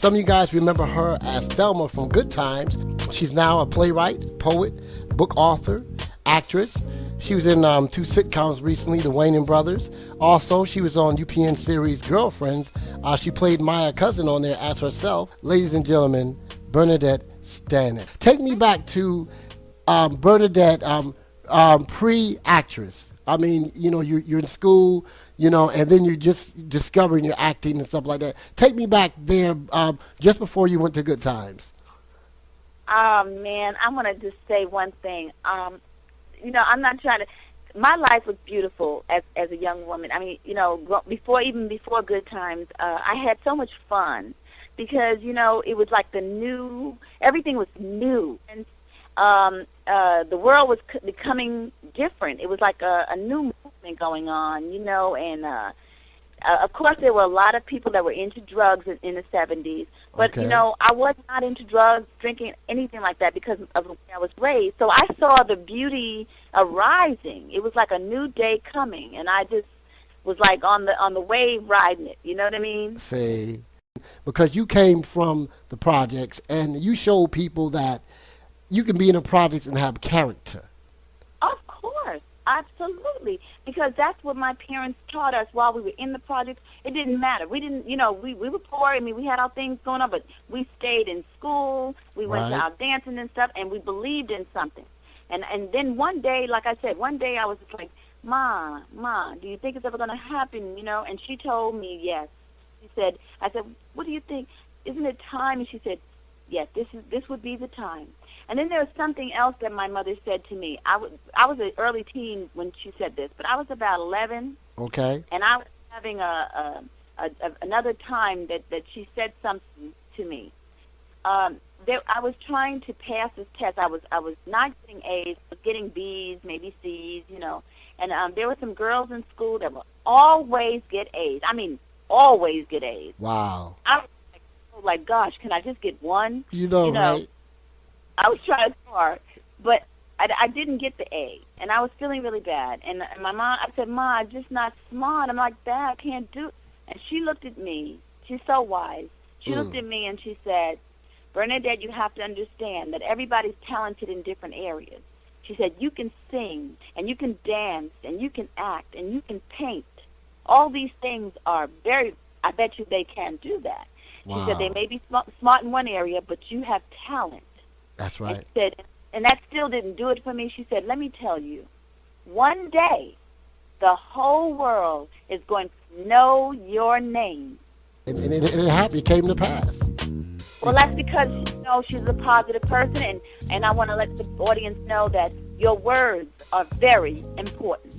Some of you guys remember her as Thelma from Good Times. She's now a playwright, poet, book author, actress. She was in 2 sitcoms recently, The Wayans Brothers. Also, she was on UPN series Girlfriends. She played Maya Cousin on there as herself. Ladies and gentlemen, Bernadette Stanis. Take me back to Bernadette, pre-actress. I mean, you're in school, and then you're just discovering your acting and stuff like that. Take me back there just before you went to Good Times. Oh, man, I'm going to just say one thing. I'm not trying to. My life was beautiful as a young woman. I mean, before Good Times, I had so much fun because it was like everything was new, and the world was becoming different. It was like a new movement going on, and of course there were a lot of people that were into drugs in the 70s. But, okay. I was not into drugs, drinking, anything like that because of the way I was raised. So I saw the beauty arising. It was like a new day coming, and I just was like on the wave riding it. You know what I mean? See, because you came from the projects, and you showed people that you can be in the projects and have character. Of course. Absolutely, because that's what my parents taught us while we were in the projects. It didn't matter. We didn't, we were poor. I mean, we had our things going on, but we stayed in school. We went to our dancing and stuff, and we believed in something. And then one day, like I said, I was just like, Ma, do you think it's ever going to happen, And she told me yes. I said, what do you think? Isn't it time? And she said, yes, this would be the time. And then there was something else that my mother said to me. I was an early teen when she said this, but I was about 11. Okay. And I was having another time that she said something to me. I was trying to pass this test. I was not getting A's, I was getting B's, maybe C's, And there were some girls in school that would always get A's. I mean, always get A's. Wow. I was like, gosh, can I just get one? Right? I was trying hard, but I didn't get the A, and I was feeling really bad. And my mom, I said, Ma, I'm just not smart. I'm like, Dad, I can't do it. And she looked at me. She's so wise. She looked at me and she said, Bernadette, you have to understand that everybody's talented in different areas. She said, you can sing, and you can dance, and you can act, and you can paint. All these things are I bet you they can do that. Wow. She said, they may be smart in one area, but you have talent. That's right. And, she said, and that still didn't do it for me. She said, let me tell you, one day the whole world is going to know your name. And it came to pass. Well, that's because she's a positive person, and I want to let the audience know that your words are very important.